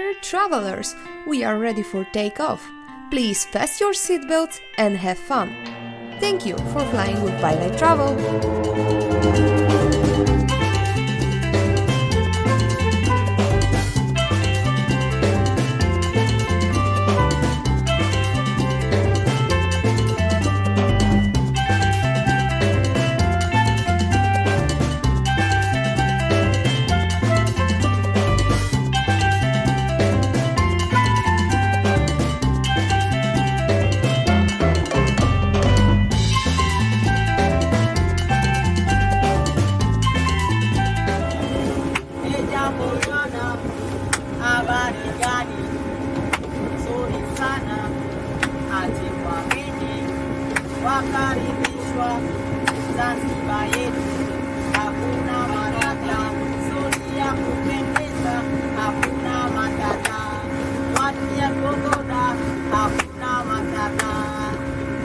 Dear travelers, we are ready for takeoff. Please fasten your seatbelts and have fun. Thank you for flying with Violet Travel. Wakaribishwa Zanzibar yetu, hakuna matata, nzuri ya kupendeza, hakuna matata, watu ya pogoda, hakuna matata,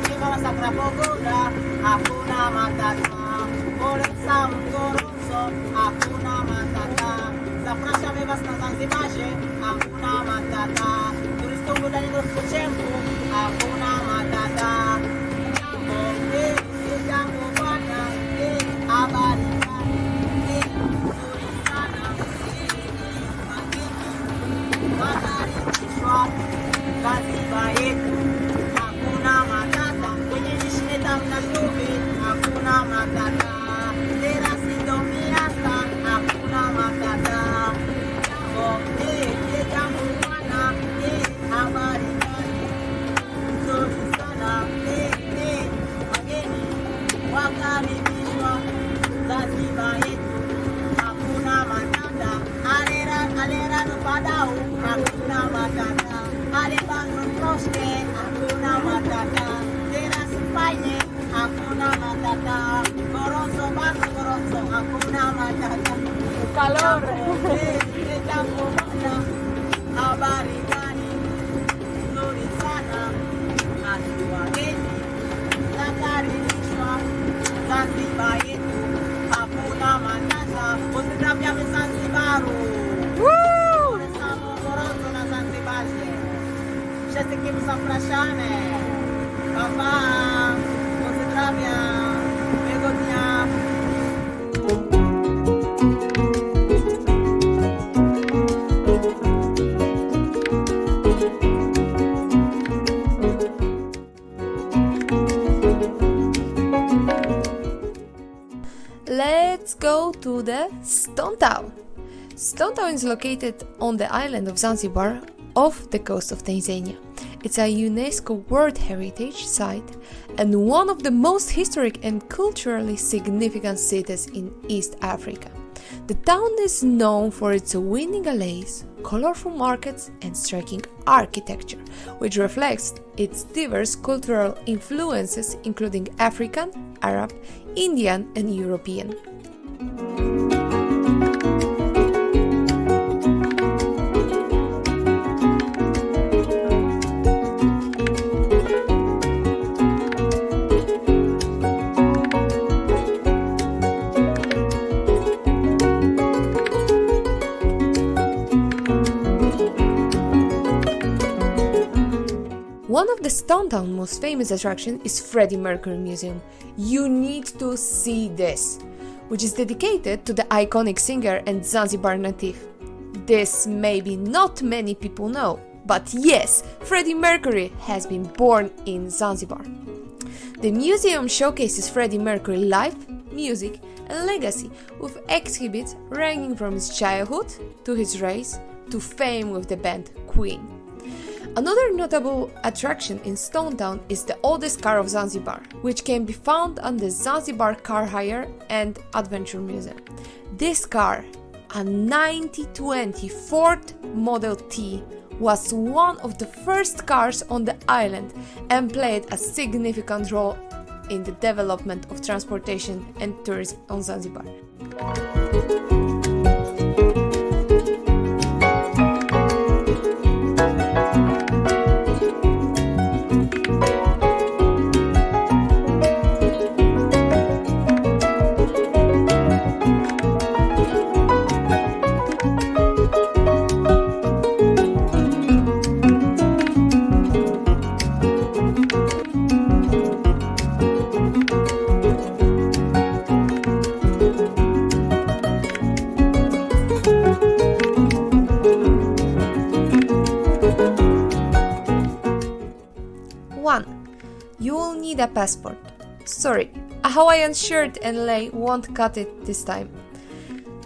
chima wa sakra pogoda, hakuna matata, kore samu koronzo, hakuna matata, zaprasza was na Zanzibarze, hakuna matata, turystów udanie do spoczynku, hakuna matata. Zanzibar yetu, hakuna matata, kwenye nishine tamna shubi, hakuna matata, terasi domiasta, hakuna matata, jambo bwana, habari gani, nzuri sana, wageni, wakaribishwa, Zanzibar yetu, hakuna matata, alera no padau, hakuna matata, alebandro proste, hakuna matata, terasi fine, hakuna matata, goronzo basso goronzo, hakuna matata, calor, jambo bwana, habari gani, nzuri sana, wageni, nakaribishwa, Zanzibar yetu, hakuna matata, pozdrawiamy Zanzibaru. Samo gorąco na Zanzibarze. Wszystkim zapraszamy. Pa, pa. Pozdrawiam. Miłego dnia. Let's go to the Stone Town. Stone Town is located on the island of Zanzibar off the coast of Tanzania. It's a UNESCO World Heritage Site and one of the most historic and culturally significant cities in East Africa. The town is known for its winning alleyways, colorful markets and striking architecture, which reflects its diverse cultural influences including African, Arab, Indian and European. One of the Stone Town's most famous attractions is Freddie Mercury Museum. You need to see this, which is dedicated to the iconic singer and Zanzibar native. This maybe not many people know, but yes, Freddie Mercury has been born in Zanzibar. The museum showcases Freddie Mercury life, music and legacy with exhibits ranging from his childhood to his race to fame with the band Queen. Another notable attraction in Stone Town is the oldest car of Zanzibar, which can be found on the Zanzibar Car Hire and Adventure Museum. This car, a 1920 Ford Model T, was one of the first cars on the island and played a significant role in the development of transportation and tourism on Zanzibar. a passport. Sorry, a Hawaiian shirt and lei won't cut it this time.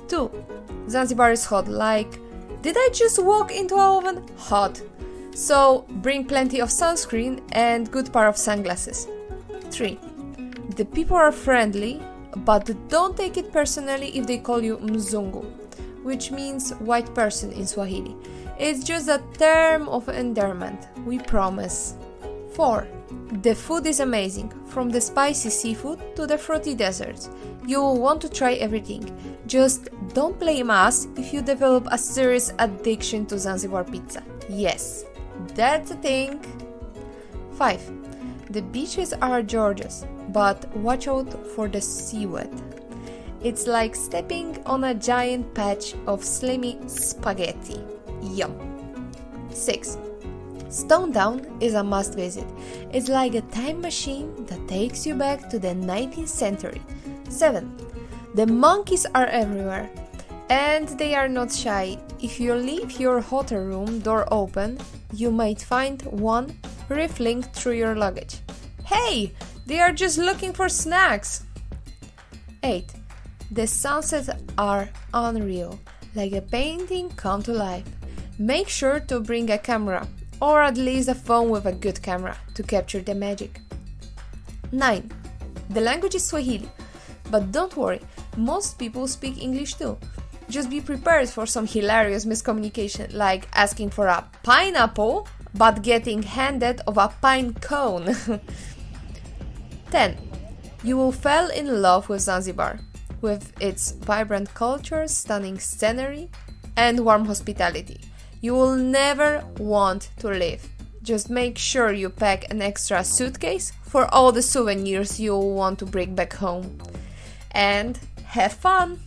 2. Zanzibar is hot, like, did I just walk into an oven? Hot. So bring plenty of sunscreen and good pair of sunglasses. 3. The people are friendly, but don't take it personally if they call you mzungu, which means white person in Swahili. It's just a term of endearment, we promise. 4. The food is amazing, from the spicy seafood to the fruity desserts. You will want to try everything. Just don't blame us if you develop a serious addiction to Zanzibar pizza. Yes, that's a thing. 5. The beaches are gorgeous, but watch out for the seaweed. It's like stepping on a giant patch of slimy spaghetti. Yum. 6. Stone Town is a must visit. It's like a time machine that takes you back to the 19th century. 7. The monkeys are everywhere, and they are not shy. If you leave your hotel room door open, you might find one riffling through your luggage. Hey, they are just looking for snacks. 8. The sunsets are unreal, like a painting come to life. Make sure to bring a camera, or at least a phone with a good camera to capture the magic. 9. The language is Swahili, but don't worry, most people speak English too. Just be prepared for some hilarious miscommunication, like asking for a pineapple but getting handed of a pine cone. 10. You will fall in love with Zanzibar, with its vibrant culture, stunning scenery, and warm hospitality. You will never want to leave. Just make sure you pack an extra suitcase for all the souvenirs you will want to bring back home. And have fun!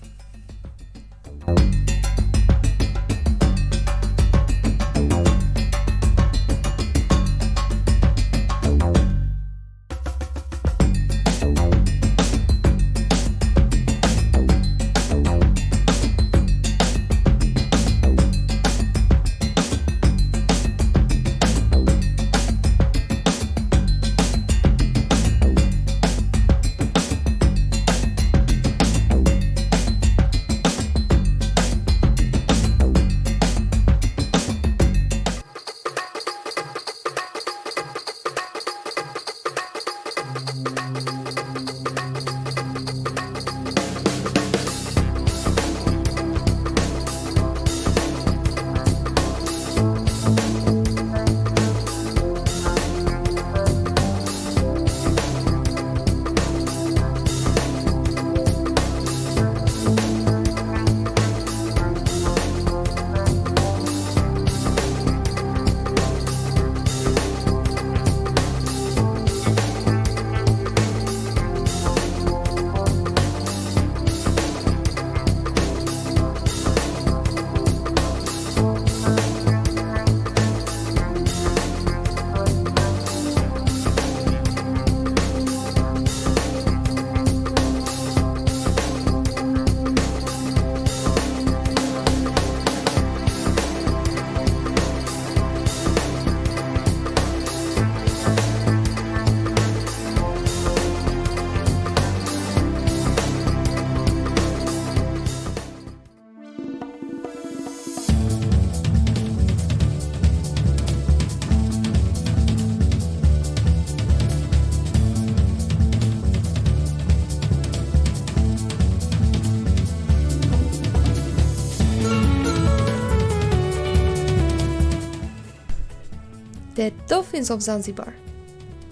The dolphins of Zanzibar,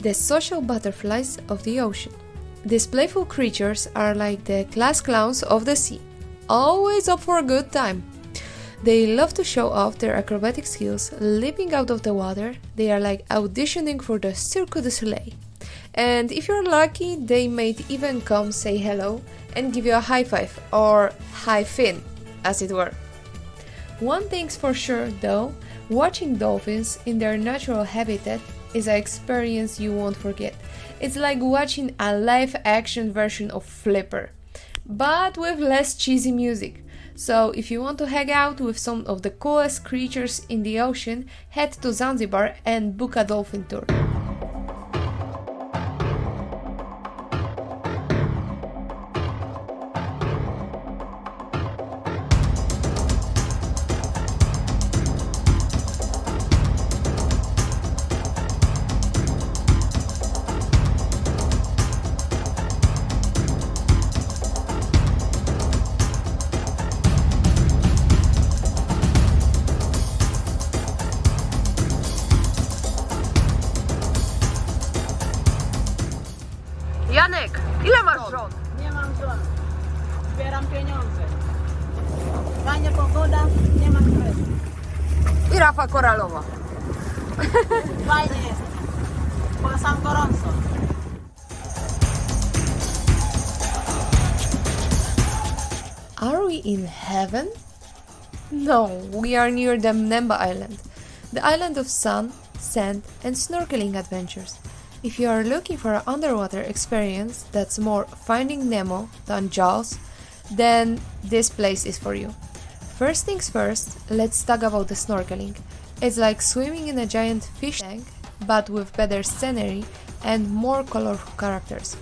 the social butterflies of the ocean. These playful creatures are like the class clowns of the sea, always up for a good time. They love to show off their acrobatic skills, leaping out of the water. They are like auditioning for the Cirque du Soleil. And if you're lucky, they might even come say hello and give you a high five, or high fin, as it were. One thing's for sure though, watching dolphins in their natural habitat is an experience you won't forget. It's like watching a live-action version of Flipper, but with less cheesy music. So if you want to hang out with some of the coolest creatures in the ocean, head to Zanzibar and book a dolphin tour. rafa koralowa. Fajnie jest. Polecam gorąco. Are we in heaven? No, we are near the Mnemba island, the island of sun, sand and snorkeling adventures. If you are looking for an underwater experience that's more Finding Nemo than Jaws, then this place is for you. First things first, let's talk about the snorkeling. It's like swimming in a giant fish tank, but with better scenery and more colorful characters.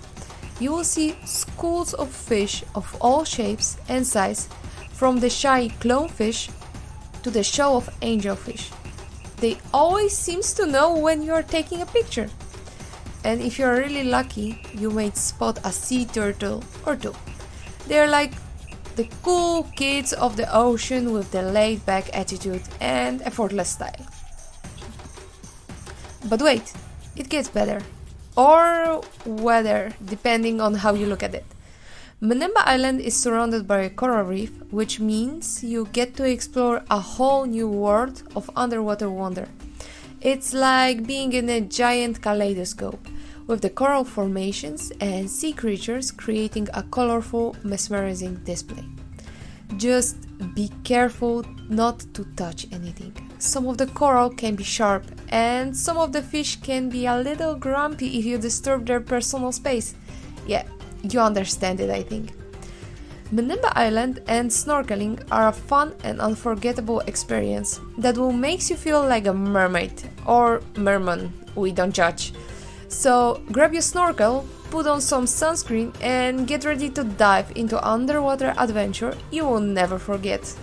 You will see schools of fish of all shapes and size, from the shy clownfish to the show of angelfish. They always seems to know when you are taking a picture. And if you are really lucky, you may spot a sea turtle or two. They are like the cool kids of the ocean with the laid-back attitude and effortless style. But wait, it gets better. Or weather, depending on how you look at it. Mnemba Island is surrounded by a coral reef, which means you get to explore a whole new world of underwater wonder. It's like being in a giant kaleidoscope, with the coral formations and sea creatures creating a colorful, mesmerizing display. Just be careful not to touch anything. Some of the coral can be sharp, and some of the fish can be a little grumpy if you disturb their personal space. Yeah, you understand it, I think. Mnemba Island and snorkeling are a fun and unforgettable experience that will make you feel like a mermaid or merman, we don't judge. So grab your snorkel, put on some sunscreen and get ready to dive into underwater adventure you will never forget.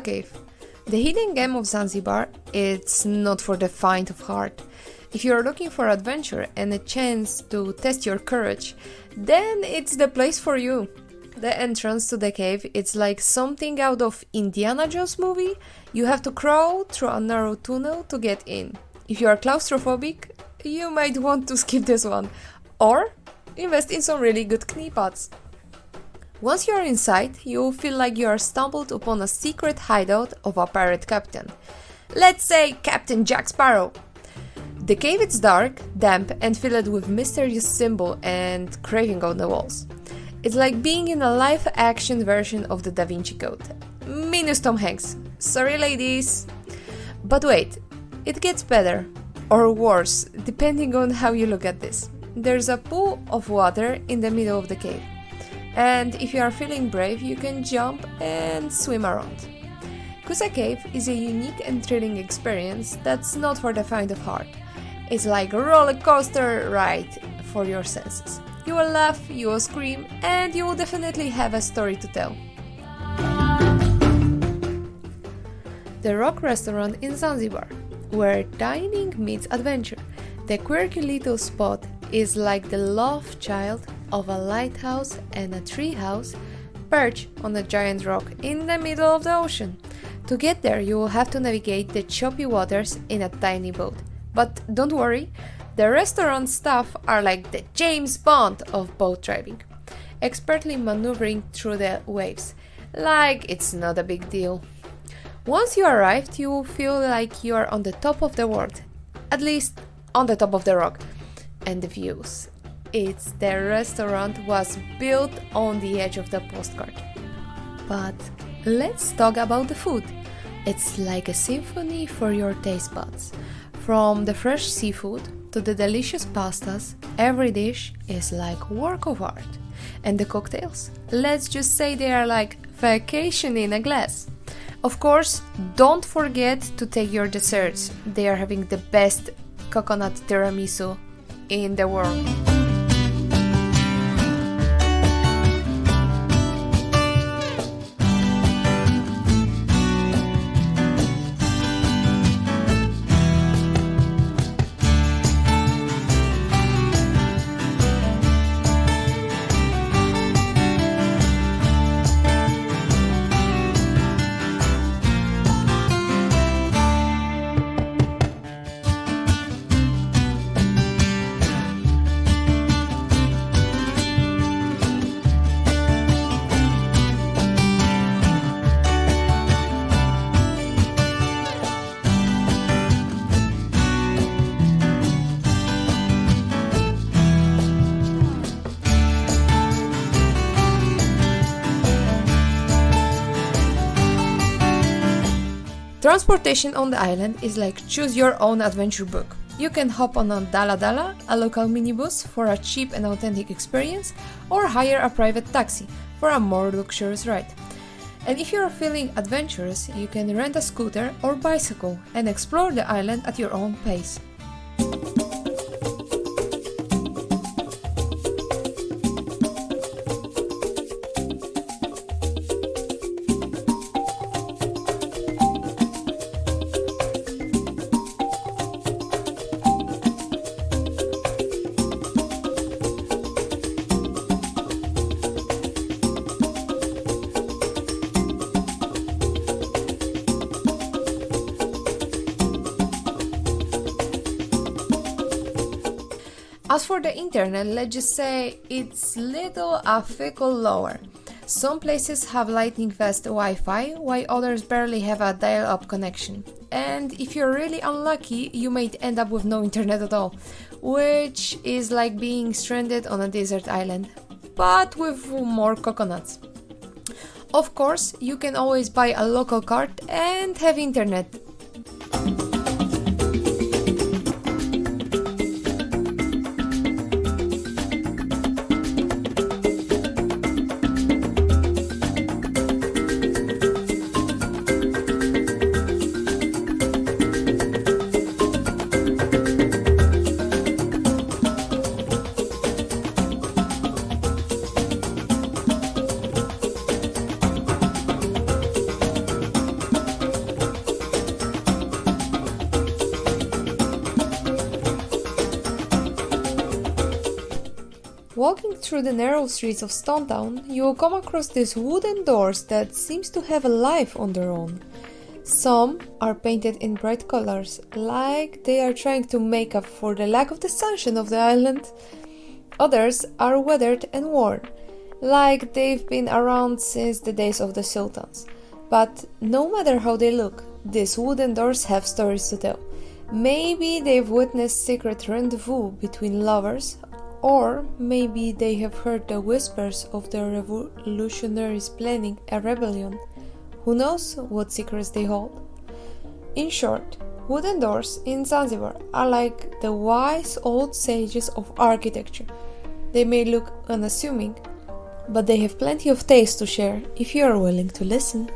Cave. The hidden gem of Zanzibar, it's not for the faint of heart. If you're looking for adventure and a chance to test your courage, then it's the place for you. The entrance to the cave, it's like something out of Indiana Jones movie. You have to crawl through a narrow tunnel to get in. If you are claustrophobic, you might want to skip this one, or invest in some really good knee pads. Once you are inside, you will feel like you are stumbled upon a secret hideout of a pirate captain. Let's say Captain Jack Sparrow. The cave is dark, damp and filled with mysterious symbols and carving on the walls. It's like being in a live-action version of the Da Vinci Code. Minus Tom Hanks. Sorry ladies. But wait, it gets better. Or worse, depending on how you look at this. There's a pool of water in the middle of the cave. And if you are feeling brave, you can jump and swim around. Kusa Cave is a unique and thrilling experience that's not for the faint of heart. It's like a roller coaster ride for your senses. You will laugh, you will scream, and you will definitely have a story to tell. The Rock Restaurant in Zanzibar, where dining meets adventure. The quirky little spot is like the love child of a lighthouse and a treehouse perched on a giant rock in the middle of the ocean. To get there, you will have to navigate the choppy waters in a tiny boat. But don't worry, the restaurant staff are like the James Bond of boat driving. expertly maneuvering through the waves, like it's not a big deal. Once you arrived, you will feel like you are on the top of the world, at least on the top of the rock. And the views. The restaurant was built on the edge of the postcard. But let's talk about the food. It's like a symphony for your taste buds. From the fresh seafood to the delicious pastas, every dish is like work of art. And the cocktails? Let's just say they are like vacation in a glass. Of course, don't forget to take your desserts. They are having the best coconut tiramisu in the world. Transportation on the island is like choose your own adventure book. You can hop on a dala dala, a local minibus for a cheap and authentic experience, or hire a private taxi for a more luxurious ride. And if you are feeling adventurous, you can rent a scooter or bicycle and explore the island at your own pace. As for the internet, let's just say it's little a fickle lower. Some places have lightning fast Wi-Fi, while others barely have a dial-up connection. And if you're really unlucky, you might end up with no internet at all, which is like being stranded on a desert island, but with more coconuts. Of course, you can always buy a local card and have internet. Walking through the narrow streets of Stone Town, you will come across these wooden doors that seems to have a life on their own. Some are painted in bright colors, like they are trying to make up for the lack of the sunshine of the island. Others are weathered and worn, like they've been around since the days of the sultans. But no matter how they look, these wooden doors have stories to tell. Maybe they've witnessed secret rendezvous between lovers, or maybe they have heard the whispers of the revolutionaries planning a rebellion. Who knows what secrets they hold? In short, wooden doors in Zanzibar are like the wise old sages of architecture. They may look unassuming, but they have plenty of taste to share if you are willing to listen.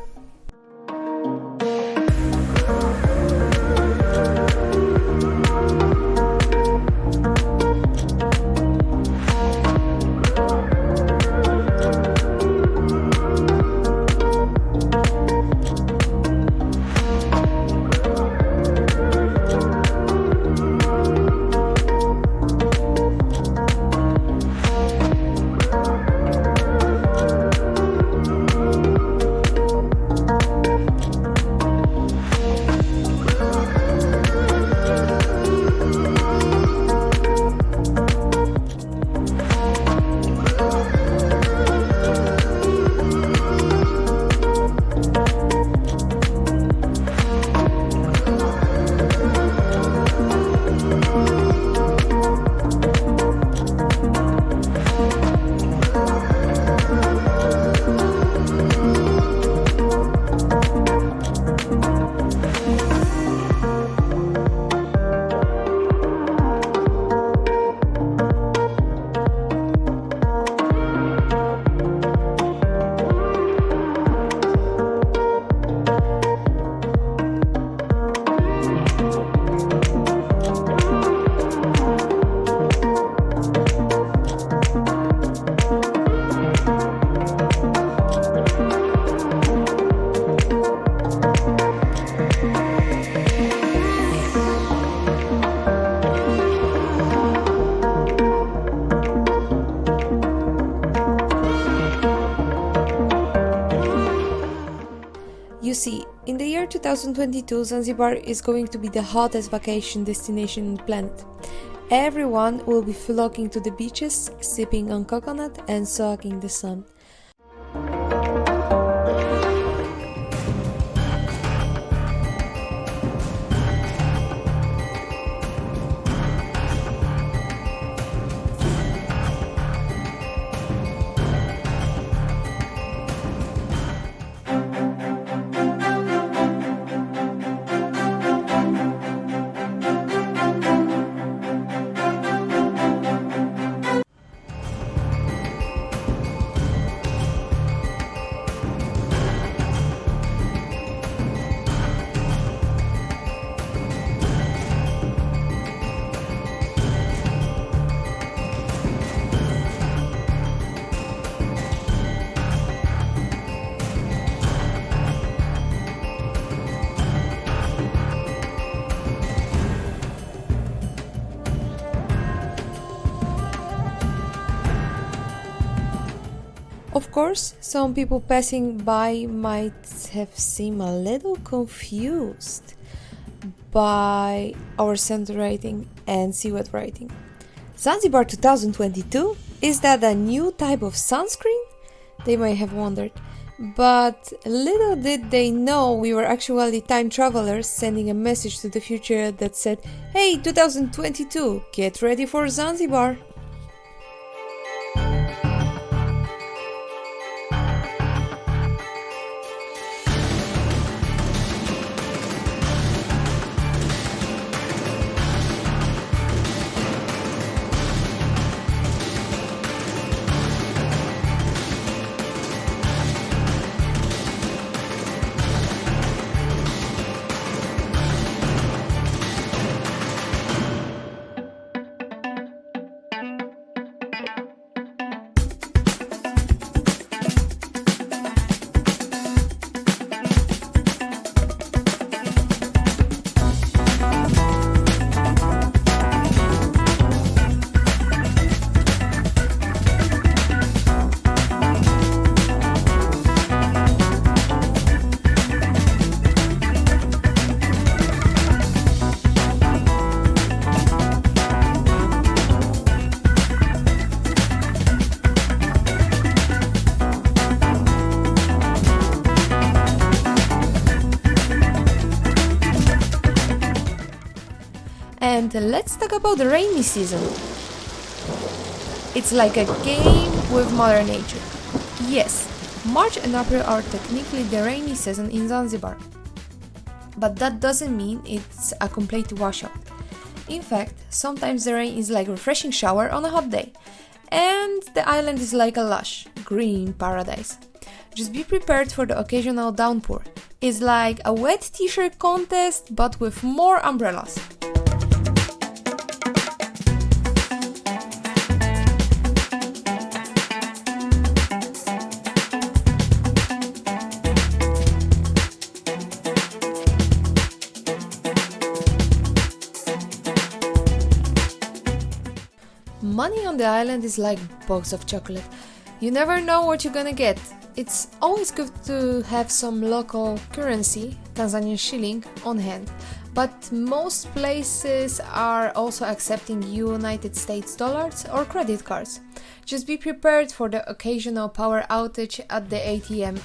You see, in the year 2022, Zanzibar is going to be the hottest vacation destination on the planet. Everyone will be flocking to the beaches, sipping on coconut and soaking the sun. Of course, some people passing by might have seemed a little confused by our sand rating and seaweed rating. Zanzibar 2022? Is that a new type of sunscreen? They might have wondered. But little did they know we were actually time travelers sending a message to the future that said, "Hey, 2022, get ready for Zanzibar!" And let's talk about the rainy season. It's like a game with Mother Nature. Yes, March and April are technically the rainy season in Zanzibar. But that doesn't mean it's a complete washout. In fact, sometimes the rain is like a refreshing shower on a hot day. And the island is like a lush, green paradise. Just be prepared for the occasional downpour. It's like a wet t-shirt contest, but with more umbrellas. Money on the island is like a box of chocolate. You never know what you're gonna get. It's always good to have some local currency, Tanzanian shilling, on hand. But most places are also accepting United States dollars or credit cards. Just be prepared for the occasional power outage at the ATM.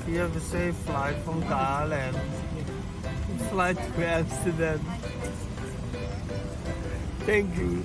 You have a safe flight from Thailand. Flight to Amsterdam. Thank you.